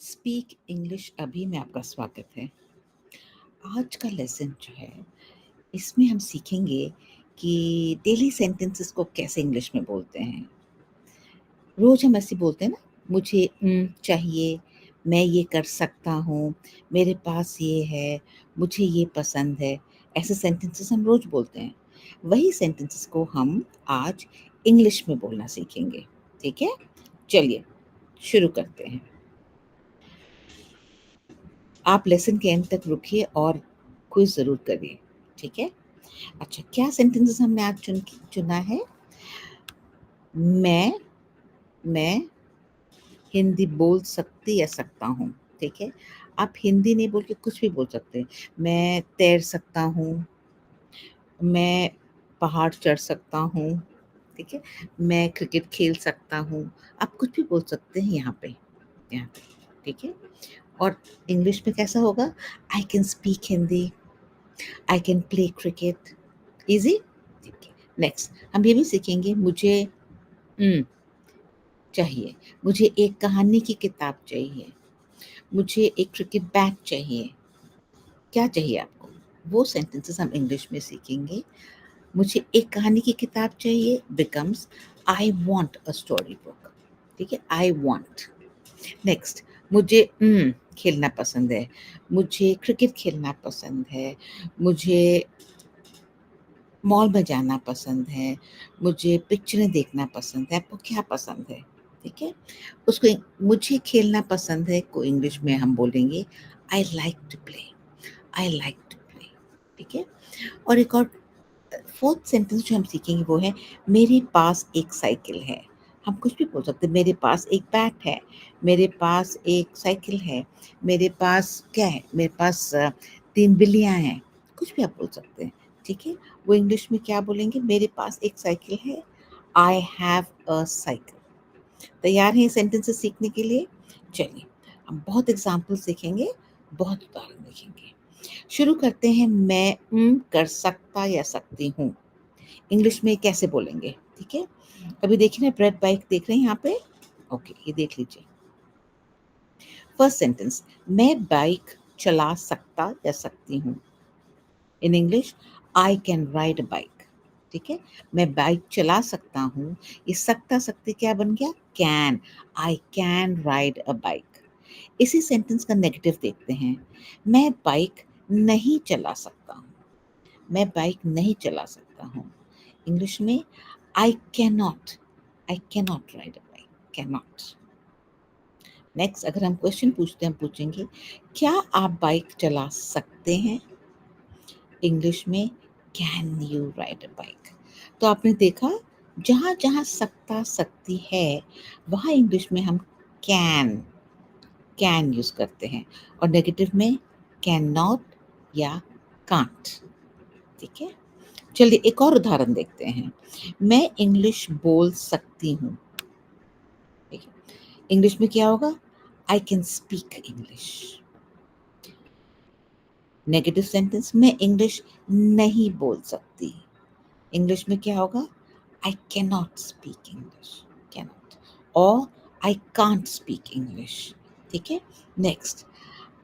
Speak English अभी में आपका स्वागत है। आज का लेसन जो है, इसमें हम सीखेंगे कि डेली सेंटेंसेस को कैसे इंग्लिश में बोलते हैं। रोज़ हम ऐसे बोलते हैं ना, मुझे चाहिए, मैं ये कर सकता हूँ, मेरे पास ये है, मुझे ये पसंद है। ऐसे सेंटेंसेस हम रोज़ बोलते हैं। वही सेंटेंसेस को हम आज इंग्लिश में बोलना सीखेंगे, ठीक है? चलिए, शुरू करते हैं। आप लेसन के एंड तक रुकिए और क्विज़ ज़रूर करिए, ठीक है? अच्छा, क्या सेंटेंसेस हमने आज चुना है? मैं मैं हिंदी बोल सकती या सकता हूँ, ठीक है? आप हिंदी नहीं बोल के कुछ भी बोल सकते हैं। मैं तैर सकता हूँ, मैं पहाड़ चढ़ सकता हूँ, ठीक है? मैं क्रिकेट खेल सकता हूँ। आप कुछ भी बोल सकते हैं यहाँ पे, ठीक है? और इंग्लिश में कैसा होगा? आई can speak Hindi, I can play cricket. Easy? ठीक है। नेक्स्ट हम ये भी सीखेंगे मुझे हुँ, चाहिए, मुझे एक कहानी की किताब चाहिए, मुझे एक क्रिकेट बैट चाहिए। क्या चाहिए आपको? वो सेंटेंसेस हम इंग्लिश में सीखेंगे। मुझे एक कहानी की किताब चाहिए becomes I want a story book. ठीक है? I want. नेक्स्ट मुझे खेलना पसंद है, मुझे क्रिकेट खेलना पसंद है, मुझे मॉल में जाना पसंद है, मुझे पिक्चरें देखना पसंद है, आपको क्या पसंद है? ठीक है? उसको मुझे खेलना पसंद है को इंग्लिश में हम बोलेंगे I like to play, I like to play. ठीक है? और एक और 4th सेंटेंस जो हम सीखेंगे वो है मेरे पास एक साइकिल है। हम कुछ भी बोल सकते हैं, मेरे पास एक बैट है, मेरे पास एक साइकिल है, मेरे पास क्या है? मेरे पास 3 बिल्लियाँ हैं, कुछ भी आप बोल सकते हैं, ठीक है? वो इंग्लिश में क्या बोलेंगे? मेरे पास एक साइकिल है, आई हैव अ साइकिल। तैयार हैं ये सेंटेंसेस सीखने के लिए? चलिए, हम बहुत एग्ज़ाम्पल सीखेंगे, बहुत उदाहरण देखेंगे। शुरू करते हैं मैं कर सकता या सकती हूँ। इंग्लिश में कैसे बोलेंगे, ठीक है? अभी देखिए ना ब्रेड बाइक देख रहे हैं यहाँ पे? ओके, ये देख लीजिए। फर्स्ट सेंटेंस मैं बाइक चला सकता या सकती हूँ। In English I can ride a bike. ठीक है? मैं बाइक चला सकता हूँ। ये सकता सकते क्या बन गया? Can. I can ride a bike. इसी सेंटेंस का नेगेटिव देखते हैं। मैं बाइक नहीं चला सकता हूँ। मैं बाइक नहीं चला सकता हूँ। इंग्लिश में I can not ride a bike, can not. Next अगर हम क्वेश्चन पूछते हैं, हम पूछेंगे क्या आप बाइक चला सकते हैं? इंग्लिश में can you ride a bike? तो आपने देखा जहाँ-जहाँ सकता सकती है वहाँ इंग्लिश में हम कैन कैन यूज़ करते हैं और नेगेटिव में कैन नॉट या कांट। ठीक है? चलिए एक और उदाहरण देखते हैं। मैं इंग्लिश बोल सकती हूँ। ठीक है? इंग्लिश में क्या होगा? आई can speak English. Negative sentence मैं इंग्लिश नहीं बोल सकती। इंग्लिश में क्या होगा? I can not speak English, cannot और आई कांट स्पीक इंग्लिश। ठीक है? नेक्स्ट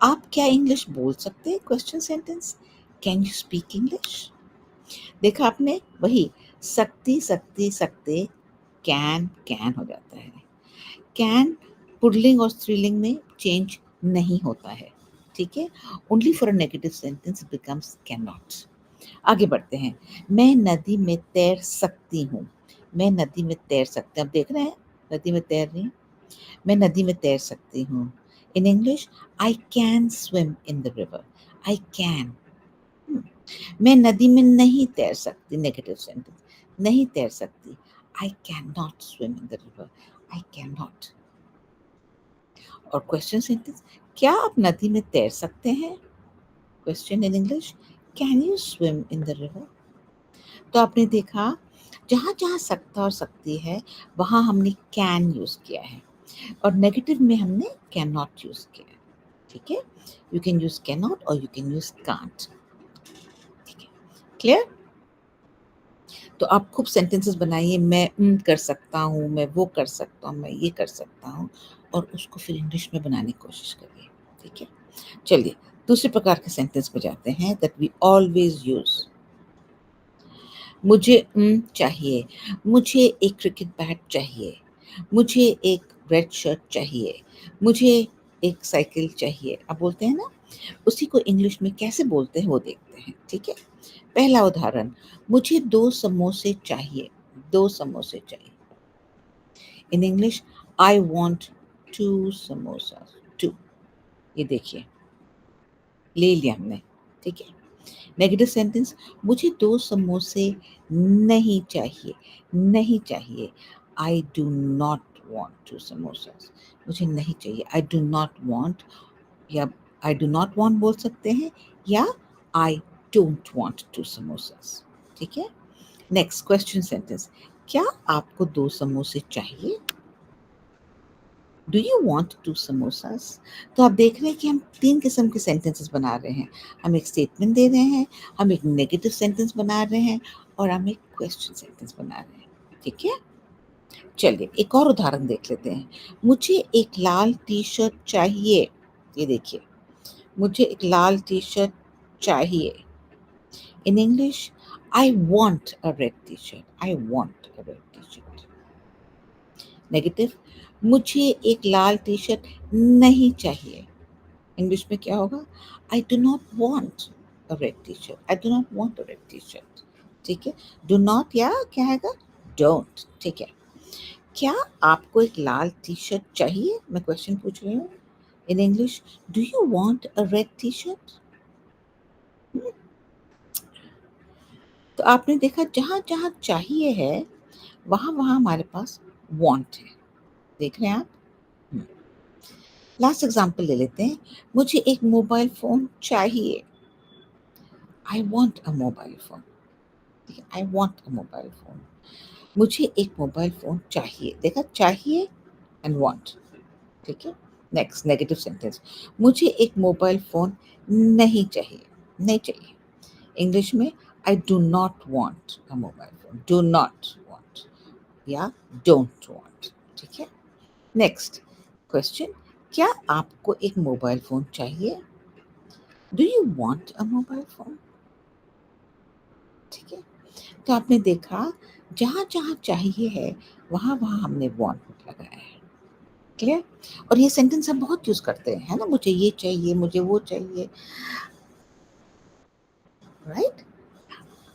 आप क्या इंग्लिश बोल सकते हैं? Question sentence can you speak English? देखा आपने? वही सकती, सकती, सकते कैन हो जाता है। कैन पुल्लिंग और स्त्रीलिंग में चेंज नहीं होता है। ठीक है? Only for a negative sentence becomes can not. आगे बढ़ते हैं। मैं नदी में तैर सकती हूँ। मैं नदी में तैर सकते हैं। आप देख रहे हैं? नदी में तैर रही हूँ। मैं नदी में तैर सकती हूँ। In English I can swim in the river. I can. मैं नदी में नहीं तैर सकती। नेगेटिव सेंटेंस नहीं तैर सकती। I can not swim in the river. I can not. और क्वेश्चन सेंटेंस क्या आप नदी में तैर सकते हैं? Question in English can you swim in the river? तो आपने देखा जहाँ-जहाँ सकता और सकती है वहाँ हमने कैन यूज़ किया है और नेगेटिव में हमने कैन नॉट यूज़ किया है। ठीक है? You can use can not और यू कैन यूज़ कांट। ठीक है? क्लियर? तो आप खूब सेंटेंसेस बनाइए मैं कर सकता हूँ, मैं वो कर सकता हूँ, मैं ये कर सकता हूँ और उसको फिर इंग्लिश में बनाने की कोशिश करिए, ठीक है? चलिए दूसरे प्रकार के सेंटेंस पे जाते हैं दैट वी ऑलवेज यूज़। मुझे चाहिए, मुझे एक क्रिकेट बैट चाहिए, मुझे एक रेड शर्ट चाहिए, मुझे एक साइकिल चाहिए। अब बोलते हैं ना, उसी को इंग्लिश में कैसे बोलते हैं वो देखते हैं, ठीक है? पहला उदाहरण, मुझे 2 समोसे चाहिए, 2 समोसे चाहिए। In English, I want 2 samosas, 2। ये देखिए, ले लिया हमने, ठीक है? नेगेटिव सेंटेंस, मुझे 2 समोसे नहीं चाहिए, नहीं चाहिए। आई डू नॉट वांट 2 समोसास। मुझे नहीं चाहिए, आई डू नॉट वांट, या आई डू नॉट वांट बोल सकते हैं, या आई डोंट वांट 2 समोसास, ठीक है? नेक्स्ट क्वेश्चन सेंटेंस, क्या आपको 2 समोसे चाहिए? Do you want 2 samosas? तो आप देख रहे हैं कि हम 3 किस्म के सेंटेंसेस बना रहे हैं। हम एक स्टेटमेंट दे रहे हैं, हम एक नेगेटिव सेंटेंस बना रहे हैं और हम एक क्वेश्चन सेंटेंस बना रहे हैं, ठीक है? चलिए एक और उदाहरण देख लेते हैं। मुझे एक लाल टी-शर्ट चाहिए। ये देखिए, मुझे एक लाल टी-शर्ट चाहिए। In English, I want a red T-shirt, I want a red T-shirt. Negative, मुझे एक लाल टी-शर्ट नहीं चाहिए। इंग्लिश में क्या होगा? I do not want a red T-shirt, I do not want a red T-shirt, ठीक है? डू नॉट या क्या आएगा? डोंट, ठीक है? क्या आपको एक लाल टी-शर्ट चाहिए? मैं क्वेश्चन पूछ रही हूँ। In English, do you want a red T-shirt? तो आपने देखा जहाँ-जहाँ चाहिए है, वहाँ-वहाँ हमारे पास वांट है। देख रहे हैं आप? हुँ। लास्ट एग्ज़ाम्पल ले लेते हैं। मुझे एक मोबाइल फ़ोन चाहिए। आई वांट अ मोबाइल फ़ोन, ठीक है? आई वांट अ मोबाइल फ़ोन। मुझे एक मोबाइल फ़ोन चाहिए। देखा, चाहिए एंड वांट, ठीक है? नेक्स्ट नेगेटिव सेंटेंस, मुझे एक मोबाइल फ़ोन नहीं चाहिए, नहीं चाहिए। इंग्लिश में, आई do not want a mobile phone, do not want या डोंट वांट, ठीक है? नेक्स्ट क्वेश्चन, क्या आपको एक मोबाइल फ़ोन चाहिए? Do you want a mobile phone? ठीक है? तो आपने देखा, जहाँ-जहाँ चाहिए है, वहाँ-वहाँ हमने वांट लगाया है। क्लियर? और ये सेंटेंस हम बहुत यूज़ करते हैं, है ना? मुझे ये चाहिए, मुझे वो चाहिए, राइट?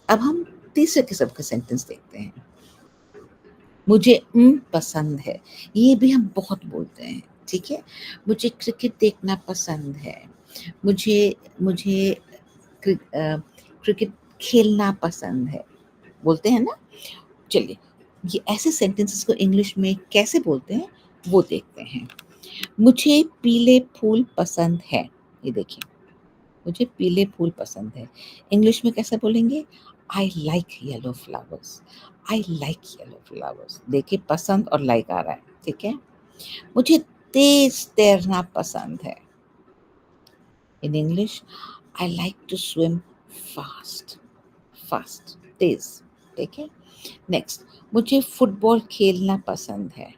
अब हम तीसरे किस्म के सेंटेंस देखते हैं। मुझे पसंद है, ये भी हम बहुत बोलते हैं, ठीक है? मुझे क्रिकेट देखना पसंद है, मुझे मुझे क्रिकेट खेलना पसंद है, बोलते हैं ना? चलिए, ये ऐसे सेंटेंसेस को इंग्लिश में कैसे बोलते हैं, वो देखते हैं। मुझे पीले फूल पसंद है, ये देखिए, मुझे पीले फूल पसंद है। इंग्लिश में कैसे बोलेंगे? I like yellow flowers, I like yellow flowers. देखिए, पसंद और लाइक आ रहा है, ठीक है? मुझे तेज़ तैरना पसंद है। In English, I like to swim fast, fast, तेज़, ठीक है? नेक्स्ट, मुझे फुटबॉल खेलना पसंद है।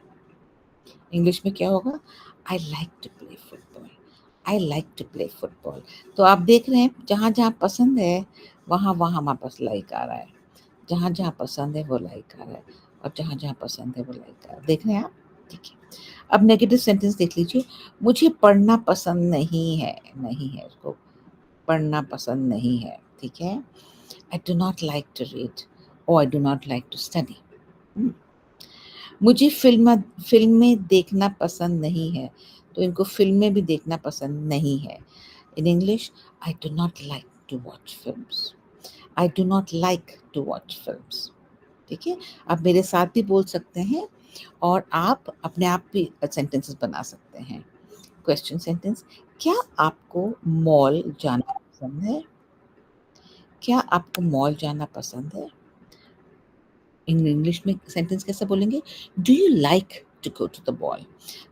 इंग्लिश में क्या होगा? I like to play football, I like to play football. तो आप देख रहे हैं, जहाँ-जहाँ पसंद है, वहाँ-वहाँ हमारे पास लाइक आ रहा है। जहाँ-जहाँ पसंद है, वो लाइक आ रहा है, और जहाँ-जहाँ पसंद है, वो लाइक आ रहा है। देख रहे हैं आप? ठीक है। अब नेगेटिव सेंटेंस देख लीजिए। मुझे पढ़ना पसंद नहीं है, नहीं है, उसको पढ़ना पसंद नहीं है, ठीक है? I do not like to read, और I do not like to study. हुँ। मुझे फ़िल्में देखना पसंद नहीं है, तो इनको फ़िल्में भी देखना पसंद नहीं है। In English, I do not like to watch films, I do not like to watch films, ठीक है? आप मेरे साथ भी बोल सकते हैं और आप अपने आप भी सेंटेंसेस बना सकते हैं। क्वेश्चन सेंटेंस, क्या आपको मॉल जाना पसंद है? क्या आपको मॉल जाना पसंद है? इन इंग्लिश में सेंटेंस कैसे बोलेंगे? Do you like to go to the mall?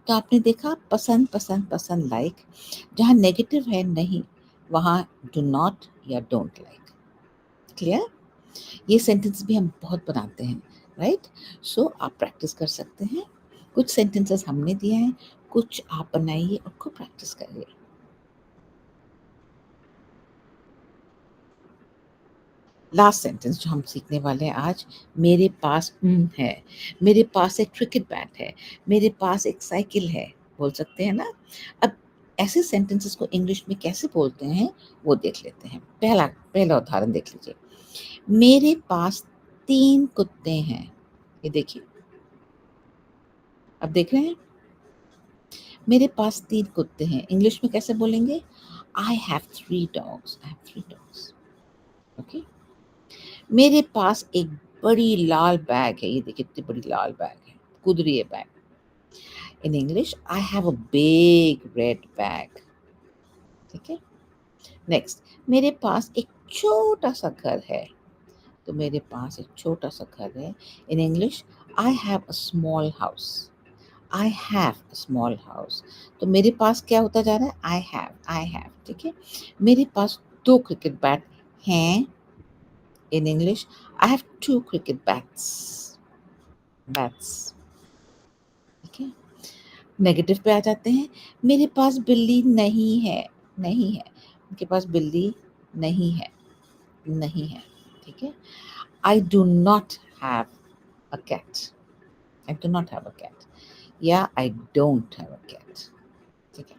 तो आपने देखा, पसंद, पसंद, पसंद, लाइक। जहाँ नेगेटिव है नहीं, वहाँ डू नॉट या डोंट लाइक। क्लियर? ये सेंटेंस भी हम बहुत बनाते हैं, राइट? सो आप प्रैक्टिस कर सकते हैं। कुछ सेंटेंसेस हमने दिए हैं, कुछ आप बनाइए और खूब प्रैक्टिस करिए। लास्ट सेंटेंस जो हम सीखने वाले हैं आज, मेरे पास है, मेरे पास एक क्रिकेट बैट है, मेरे पास एक साइकिल है, बोल सकते हैं ना? अब ऐसे सेंटेंसेस को इंग्लिश में कैसे बोलते हैं वो देख लेते हैं। पहला पहला उदाहरण देख लीजिए। मेरे पास 3 कुत्ते हैं। ये देखिए, अब देख रहे हैं? मेरे पास 3 कुत्ते हैं। इंग्लिश में कैसे बोलेंगे? I have 3 dogs, I have 3 dogs. Okay? मेरे पास एक बड़ी लाल बैग है। ये देखिए कितनी बड़ी लाल बैग है। कूद रही है bag. In English I have a big red bag. ठीक है? नेक्स्ट, मेरे पास एक छोटा-सा घर है। तो मेरे पास एक छोटा-सा घर है। In English I have a small house. I have a small house. तो मेरे पास क्या होता जा रहा है? आई हैव, ठीक है? मेरे पास 2 क्रिकेट बैट हैं। इन English I have 2 cricket bats, ठीक है? नेगेटिव पे आ जाते हैं। मेरे पास बिल्ली नहीं है, नहीं है। उनके पास बिल्ली नहीं है, नहीं है, ठीक है? I do not have a cat. I do not have a cat या I don't have a cat, ठीक है?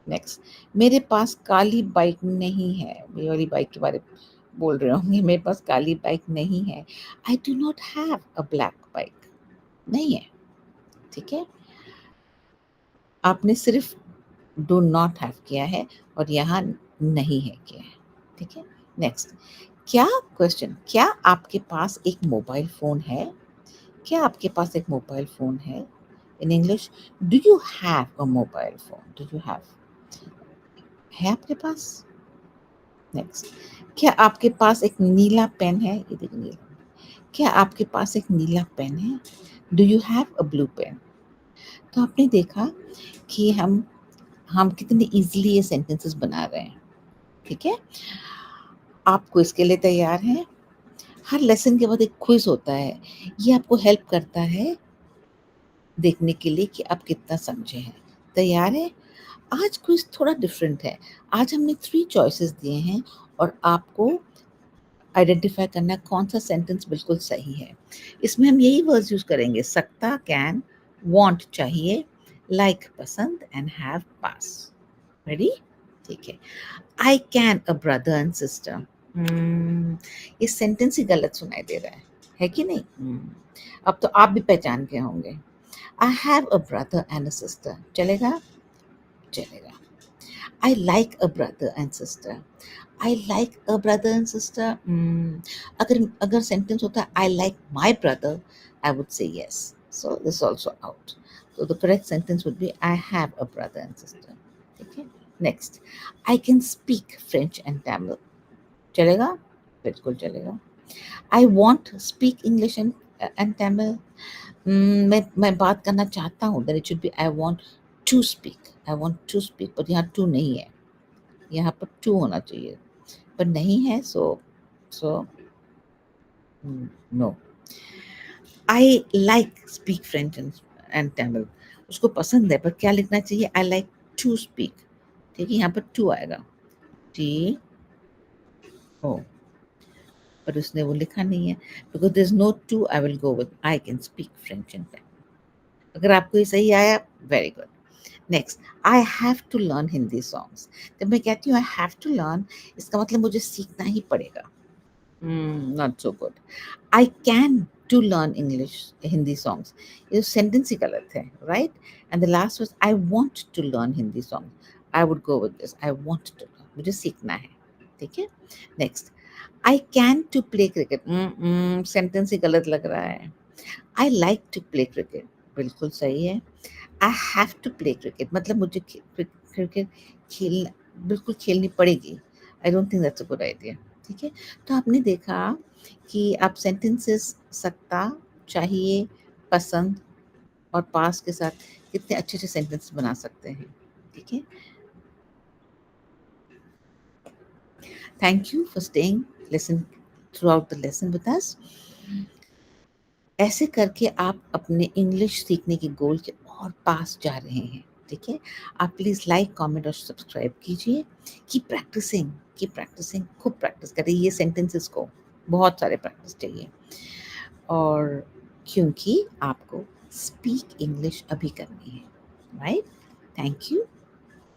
नेक्स्ट, मेरे पास काली बाइक नहीं है। ये वाली बाइक के बारे में बोल रहे होंगे। मेरे पास काली बाइक नहीं है। I do not have a black bike. नहीं है, ठीक है? आपने सिर्फ डू नॉट हैव किया है और यहाँ नहीं है किया है, ठीक है? नेक्स्ट, क्या क्वेश्चन, क्या आपके पास एक मोबाइल फ़ोन है? क्या आपके पास एक मोबाइल फ़ोन है? In English do you have a mobile phone? Do you have, है आपके पास? नेक्स्ट, क्या आपके पास एक नीला पेन है? ये देखिए नीला। क्या आपके पास एक नीला पेन है? Do you have a blue pen? तो आपने देखा कि हम कितने ईज़िली ये सेंटेंसेस बना रहे हैं, ठीक है? आप क्विज़ के लिए तैयार हैं? हर लेसन के बाद एक क्विज़ होता है। ये आपको हेल्प करता है देखने के लिए कि आप कितना समझे हैं। तैयार हैं? आज क्विज़ थोड़ा डिफरेंट है। आज हमने 3 चॉइसेस दिए हैं और आपको आइडेंटिफ़ाई करना है कौन-सा सेंटेंस बिल्कुल सही है। इसमें हम यही वर्ड्स यूज़ करेंगे, सकता, कैन, वांट चाहिए, लाइक पसंद एंड हैव पास। रेडी? ठीक है। I can a brother and sister. ये सेंटेंस ही गलत सुनाई दे रहा है कि नहीं? अब तो आप भी पहचान गए होंगे। I have a brother and a sister चलेगा? चलेगा। I like a brother and sister. I like a brother and sister, अगर अगर सेंटेंस होता I like my brother, I would say yes. So this is also out. So the correct sentence would be I have a brother and sister. ठीक है? Next, I can speak French and Tamil. चलेगा? बिल्कुल चलेगा। I want speak English and Tamil. मैं बात करना चाहता हूँ, then it should be I want to speak. I want to speak, but यहाँ to नहीं है। यहाँ पर to होना चाहिए, पर नहीं है, so no. I like speak French and Tamil. उसको पसंद है, पर क्या लिखना चाहिए? आई लाइक टू स्पीक, ठीक है? यहाँ पर टू आएगा, टी ओ, पर उसने वो लिखा नहीं है। Because there is no to, I will go with I can speak French and Tamil. अगर आपको ये सही आया, very good. Next, I have to learn Hindi songs. जब मैं कहती हूँ आई हैव टू लर्न, इसका मतलब मुझे सीखना ही पड़ेगा। Not so good. I can to learn English Hindi songs, ये सेंटेंस ही गलत है, right? And the last was I want to learn Hindi song. I would go with this, I want to learn, मुझे सीखना है, ठीक है? Next, I can to play cricket, sentence ही गलत लग रहा है। I like to play cricket, बिल्कुल सही है। I have to play cricket, मतलब मुझे क्रिकेट खेल बिल्कुल खेलनी पड़ेगी। I don't think that's a good idea, ठीक है? तो आपने देखा कि आप सेंटेंसेस सकता, चाहिए, पसंद और पास के साथ कितने अच्छे-अच्छे सेंटेंस बना सकते हैं, ठीक है? Thank you for staying listen through out the lesson with us. ऐसे करके आप अपने इंग्लिश सीखने के गोल के और पास जा रहे हैं। ठीक है? आप प्लीज़ लाइक, कमेंट और सब्सक्राइब कीजिए। कीप प्रैक्टिसिंग, खूब प्रैक्टिस करिए ये सेंटेंसेस को, बहुत सारे प्रैक्टिस चाहिए। और क्योंकि आपको स्पीक इंग्लिश अभी करनी है, राइट? Thank you.